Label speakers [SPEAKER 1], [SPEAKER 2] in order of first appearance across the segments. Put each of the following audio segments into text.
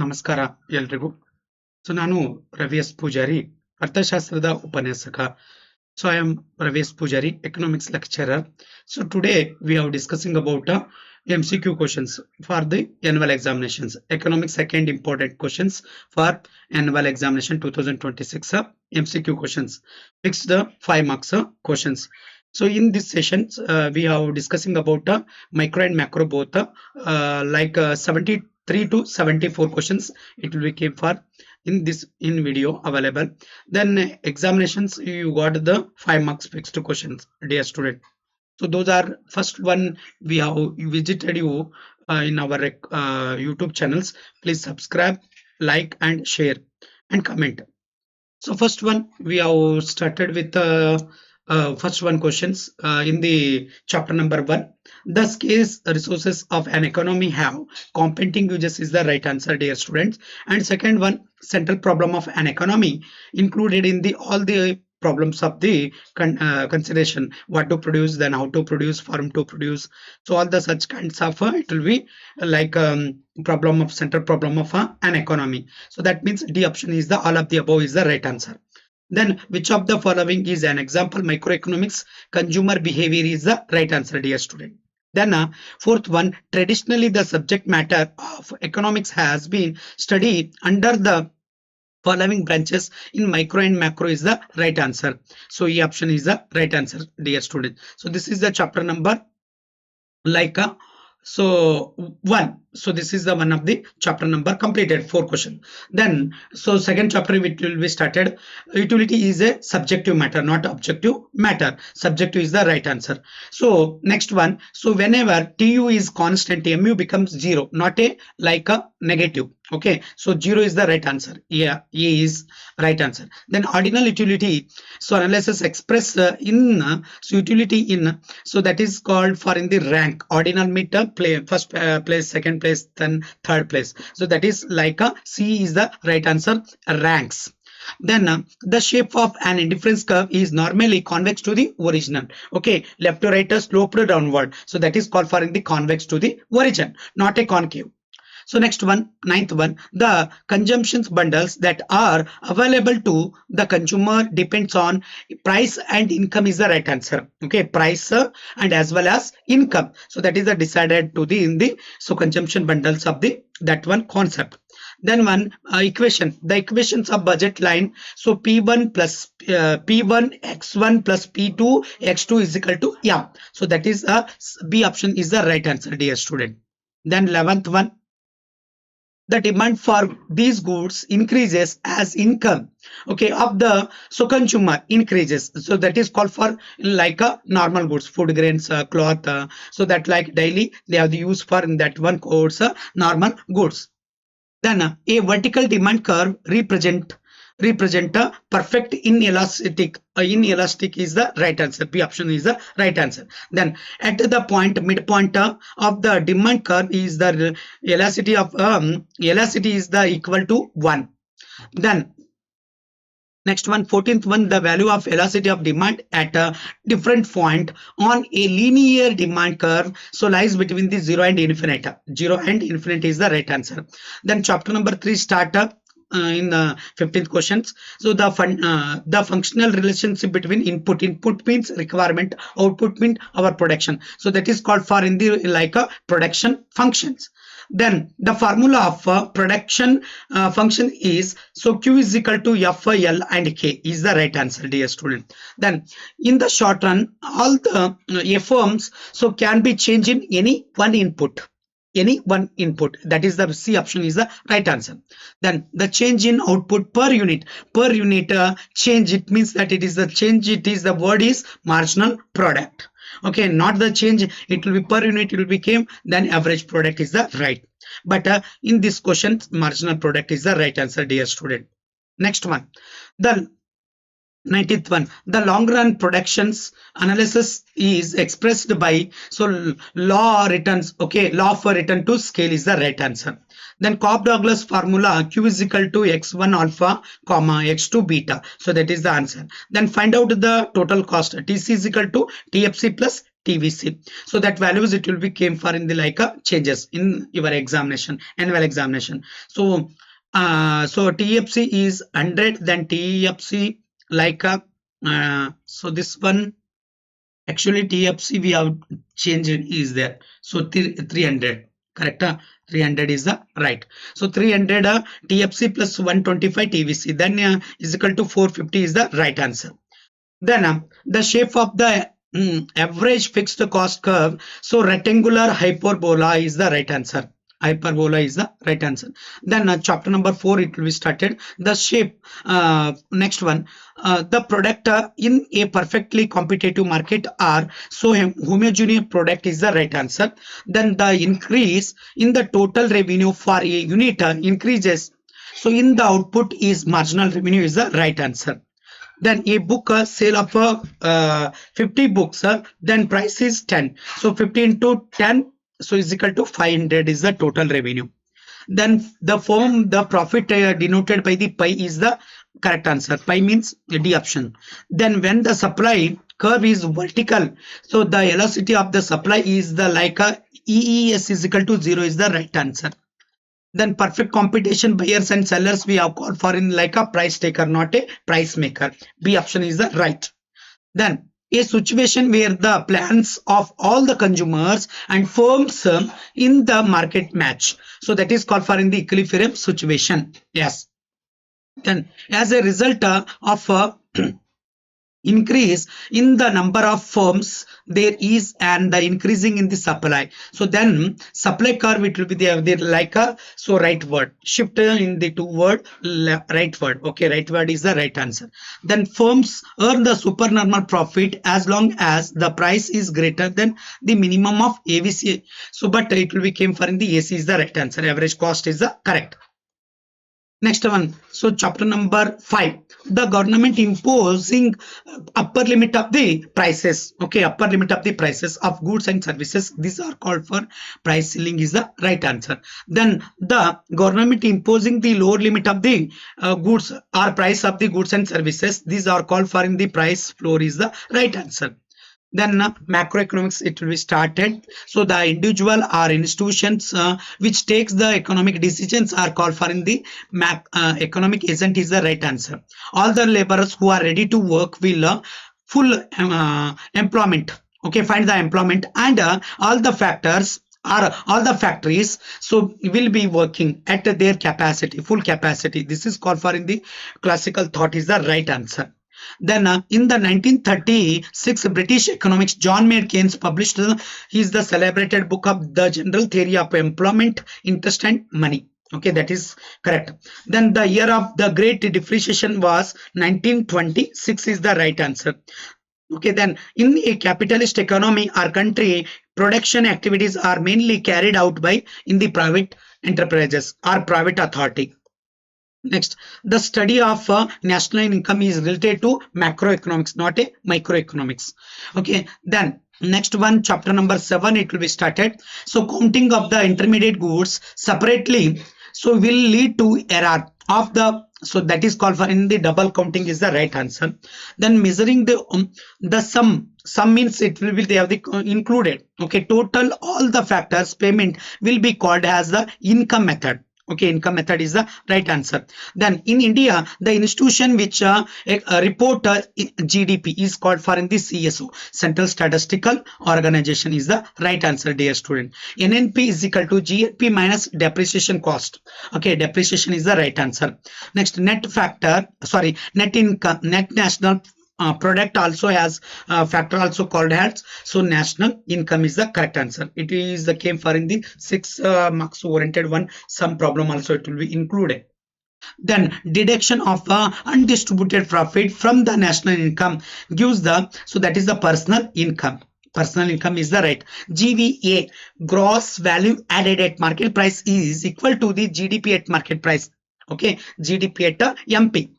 [SPEAKER 1] ನಮಸ್ಕಾರ ಎಲ್ರಿಗೂ. ನಾನು ರವಿ ಎಸ್ ಪೂಜಾರಿ, ಅರ್ಥಶಾಸ್ತ್ರದ ಉಪನ್ಯಾಸಕ. I am Ravi S. Pujari, economics lecturer. Today we are discussing about MCQ questions for the annual examinations. Economics second important questions for annual examination 2026 MCQ questions. Fixed 5 marks questions. In this session, we are discussing about micro and macro both, 73 to 74 questions. It will be came for in video available. Then examinations, you got the 5 marks fixed questions, dear student. Those are first one we have visited you in our YouTube channels. Please subscribe, like and share and comment. First one we have started with first one questions in the chapter number 1. The scarce resources of an economy have competing uses is the right answer, dear students. And second one, central problem of an economy included in the all the problems of the consideration, what to produce, then how to produce, farm to produce. All the such kinds of it will be like problem of central problem of an economy. That means D option is the all of the above is the right answer. Then which of the following is an example? Microeconomics consumer behavior is the right answer, dear student. Then fourth one, traditionally the subject matter of economics has been studied under the following branches in micro and macro is the right answer. E option is the right answer, dear student. This is the chapter number one. This is the one of the chapter number completed, 4 question. Then second chapter it will be started. Utility is a subjective matter, not objective matter. Subjective is the right answer. Next one, whenever TU is constant, MU becomes 0, not a negative. Okay, 0 is the right answer. Yeah, A is right answer. Then ordinal utility, analysis express in utility in, that is called for in the rank. Ordinal meter play first place, second place, then third place. That is C is the right answer, ranks. Then the shape of an indifference curve is normally convex to the original. Okay, left to right sloped downward. That is called for in the convex to the origin, not a concave. Next one, ninth one, the consumptions bundles that are available to the consumer depends on price and income is the right answer. Okay, price and as well as income. That is the decided to the in the consumption bundles of the that one concept. Then one equation, the equations of budget line. P1 plus P1 x1 plus P2 x2 is equal to yeah. That is B option is the right answer, dear student. Then 11th one, the demand for these goods increases as income, okay, of the consumer increases. That is called for like a normal goods, food grains, cloth. That like daily they have the use for in that one course normal goods. Then a vertical demand curve represent perfect inelastic. Inelastic is the right answer. B option is the right answer. Then at the point midpoint of the demand curve is the elasticity of elasticity is the equal to 1. Then next one, 14th one, the value of elasticity of demand at a different point on a linear demand curve lies between the 0 and infinite. 0 and infinite is the right answer. Then chapter number 3 start in the 15th questions. The functional relationship between input means requirement, output means our production. That is called for in the production functions. Then the formula of production function is Q is equal to F, L and K is the right answer, dear student. Then in the short run, all the FOMs can be changed in any one input. That is the C option is the right answer. Then the change in output per unit change, it means that it is the change, it is the word is marginal product. Okay, not the change, it will be per unit, it will become then average product is the right. But in this question marginal product is the right answer, dear student. Next one, the 19th one, the long run productions analysis is expressed by law returns. Okay, law for return to scale is the right answer. Then Cobb-Douglas formula, Q is equal to x1 alpha comma x2 beta. That is the answer. Then find out the total cost. TC is equal to TFC plus TVC. So that values it will be came for in the like changes in your examination, annual examination. So so TFC is 100, then TFC like so this one actually TFC we have changed is there. So 300, correct? 300 is the right. So 300 TFC plus 125 TVC then is equal to 450 is the right answer. Then the shape of the average fixed cost curve. So rectangular hyperbola is the right answer. Hyperbola is the right answer. Then chapter number 4 it will be started. The shape, next one, the product in a perfectly competitive market are so homogeneous product is the right answer. Then the increase in the total revenue for a unit increases. So in the output is marginal revenue is the right answer. Then a book sale of 50 books, then price is 10. So 50 into 10, so is equal to 500 is the total revenue. Then the form, the profit denoted by the pi is the correct answer. Pi means D option. Then when the supply curve is vertical, so the velocity of the supply is the like EES is equal to 0 is the right answer. Then perfect competition, buyers and sellers we have called for in like a price taker, not a price maker. B option is the right. Then a situation where the plans of all the consumers and firms in the market match. So that is called for in the equilibrium situation. Yes. Then as a result of increase in the number of firms there is and the increasing in the supply, so then supply curve it will be there like a so right word shift in the two word right word. Okay, right word is the right answer. Then firms earn the supernormal profit as long as the price is greater than the minimum of AVC. So but it will be came for in the AC is the right answer. Average cost is the correct. Next one, so chapter number 5, the government imposing upper limit of the prices. Okay, upper limit of the prices of goods and services. These are called for price ceiling is the right answer. Then the government imposing the lower limit of the goods or price of the goods and services. These are called for in the price floor is the right answer. Then macroeconomics it will be started. So the individual or institutions which takes the economic decisions are called for in the economic agent is the right answer. All the laborers who are ready to work will full employment. Okay, find the employment and all the factors or all the factories so will be working at their capacity, full capacity. This is called for in the classical thought is the right answer. Then in the 1936 British economics, John Maynard Keynes published his the celebrated book of the General Theory of Employment, Interest and Money. Okay, that is correct. Then the year of the Great Depreciation was 1926 is the right answer. Okay, then in a capitalist economy or country, production activities are mainly carried out by in the private enterprises or private authority. Next, the study of national income is related to macroeconomics, not a microeconomics. Okay, then next one, chapter number 7, it will be started. So counting of the intermediate goods separately, so will lead to error of the, so that is called for in the double counting is the right answer. Then measuring the sum means it will be they have the included. Okay, total all the factors payment will be called as the income method. Okay, income method is the right answer. Then in India, the institution which report GDP is called for in the CSO, Central Statistical Organization is the right answer, dear student. NNP is equal to GNP minus depreciation cost. Okay, depreciation is the right answer. Next, net factor, sorry, net income, net national product also has factor also called as, so national income is the correct answer. It is the came for in the 6 marks oriented one, some problem also it will be included. Then deduction of undistributed profit from the national income gives the, so that is the personal income. Personal income is the right. GVA, gross value added at market price, is equal to the GDP at market price. Okay, GDP at MP.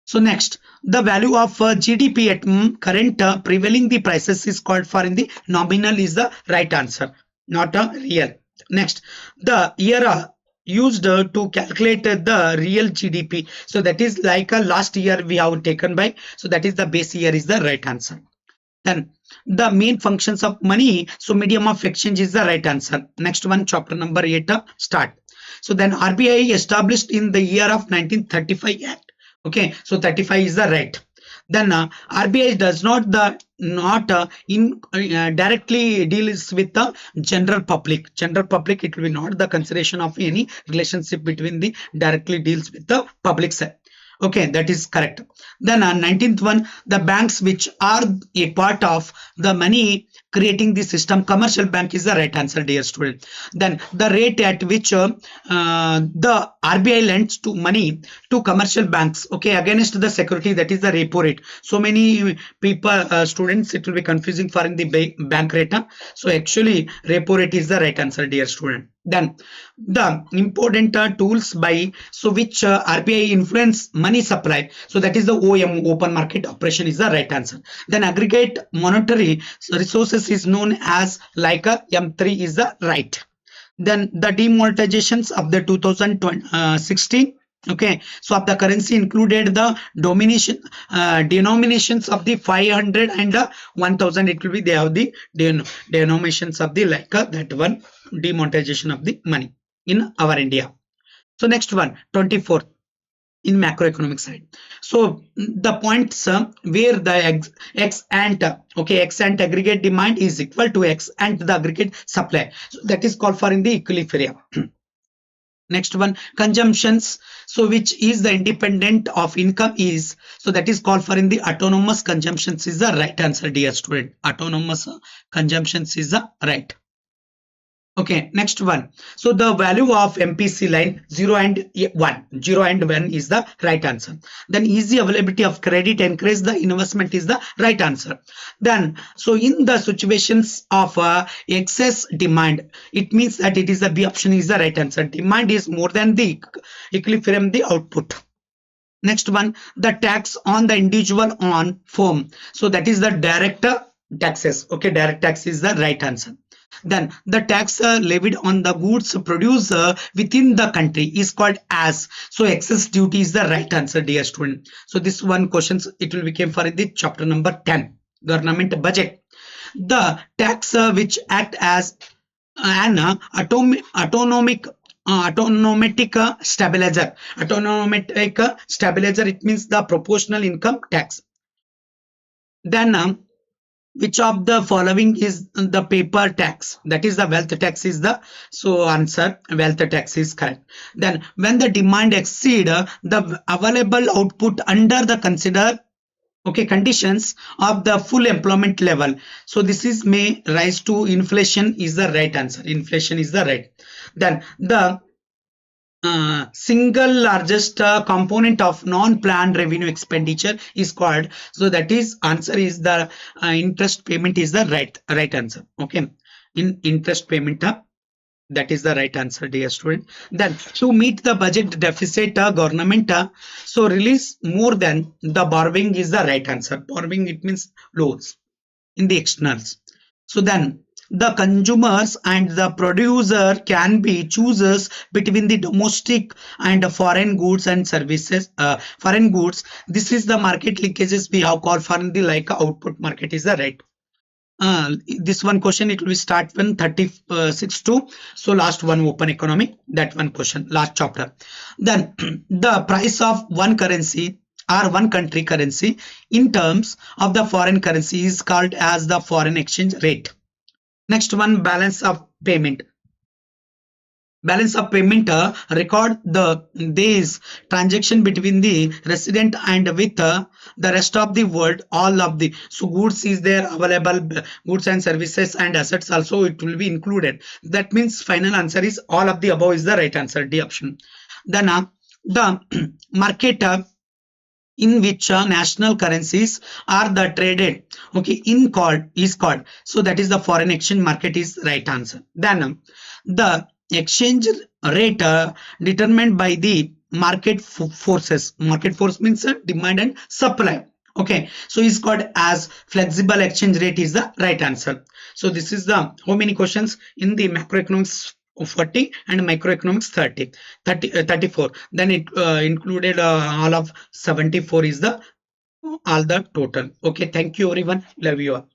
[SPEAKER 1] So next, the value of GDP at current prevailing the prices is called for in the nominal is the right answer, not a real. Next, the year used to calculate the real GDP. So that is like a last year we have taken by, so that is the base year is the right answer. Then the main functions of money, so medium of exchange is the right answer. Next one, chapter number 8, start. So then RBI established in the year of 1935 Act. Okay, so 35 is the right. Then RBI does not directly deals with the general public. General public, it will be not the consideration of any relationship between the directly deals with the public side. Okay, that is correct. Then 19th one, the banks which are a part of the money creating the system, commercial bank is the right answer, dear student. Then the rate at which the RBI lends to money to commercial banks, okay, against the security, that is the repo rate. So many people, students, it will be confusing for in the bank rate. So actually repo rate is the right answer, dear student. Then the important tools by which RBI influence money supply, so that is the OM, open market operation, is the right answer. Then aggregate monetary resources is known as like a M3 is the right. Then the demonetizations of the 2016, okay, so of the currency included the denominations of the 500 and 1000, it will be they have the denominations of the like that one, demonetization of the money in our India. So next one, 24 in macroeconomic side. So the points where the x ant, okay, x ant aggregate demand is equal to x ant the aggregate supply, so that is called for in the equilibrium. Next one, consumptions, so which is the independent of income is, so that is called for in the autonomous consumptions is the right answer, dear student. Autonomous consumptions is the right. Okay, next one. So the value of MPC line 0 and 1, 0 and 1 is the right answer. Then easy availability of credit encourage the investment is the right answer. Then so in the situations of excess demand, it means that it is the B option is the right answer. Demand is more than the equilibrium the output. Next one, the tax on the individual on firm, so that is the direct taxes. Okay, direct tax is the right answer. Then the tax levied on the goods produced within the country is called as, so excess duty is the right answer, dear student. So this one questions, it will become for the chapter number 10, government budget. The tax which act as an autonomic stabilizer. Autonomic stabilizer, it means the proportional income tax. Then which of the following is the paper tax, that is the wealth tax is the, so answer wealth tax is correct. Then when the demand exceed the available output under the consider, okay, conditions of the full employment level, so this is may rise to inflation is the right answer. Inflation is the right. Then the single largest component of non-planned revenue expenditure is called, so that is answer is the interest payment is the right answer. Okay, in interest payment, that is the right answer, dear student. Then to meet the budget deficit, government so release more than the borrowing is the right answer. Borrowing, it means loans in the externals. So then the consumers and the producer can be chooses between the domestic and foreign goods and services. Foreign goods, this is the market linkages we have called for the like output market is the right. This one question, it will start when 36 to, so last one open economy, that one question, last chapter. Then the price of one currency or one country currency in terms of the foreign currency is called as the foreign exchange rate. Next one, balance of payment. Balance of payment record the days transaction between the resident and with the rest of the world, all of the, so goods is there available, goods and services and assets also it will be included. That means final answer is all of the above is the right answer, D option. Then the market in which national currencies are the traded, okay, in called is called, so that is the foreign exchange market is right answer. Then the exchange rate determined by the market forces. Market force means demand and supply. Okay, so is called as flexible exchange rate is the right answer. So this is the how many questions in the macroeconomics 40 and microeconomics 34. Then it included all of 74 is the all the total. Okay, thank you everyone, love you all.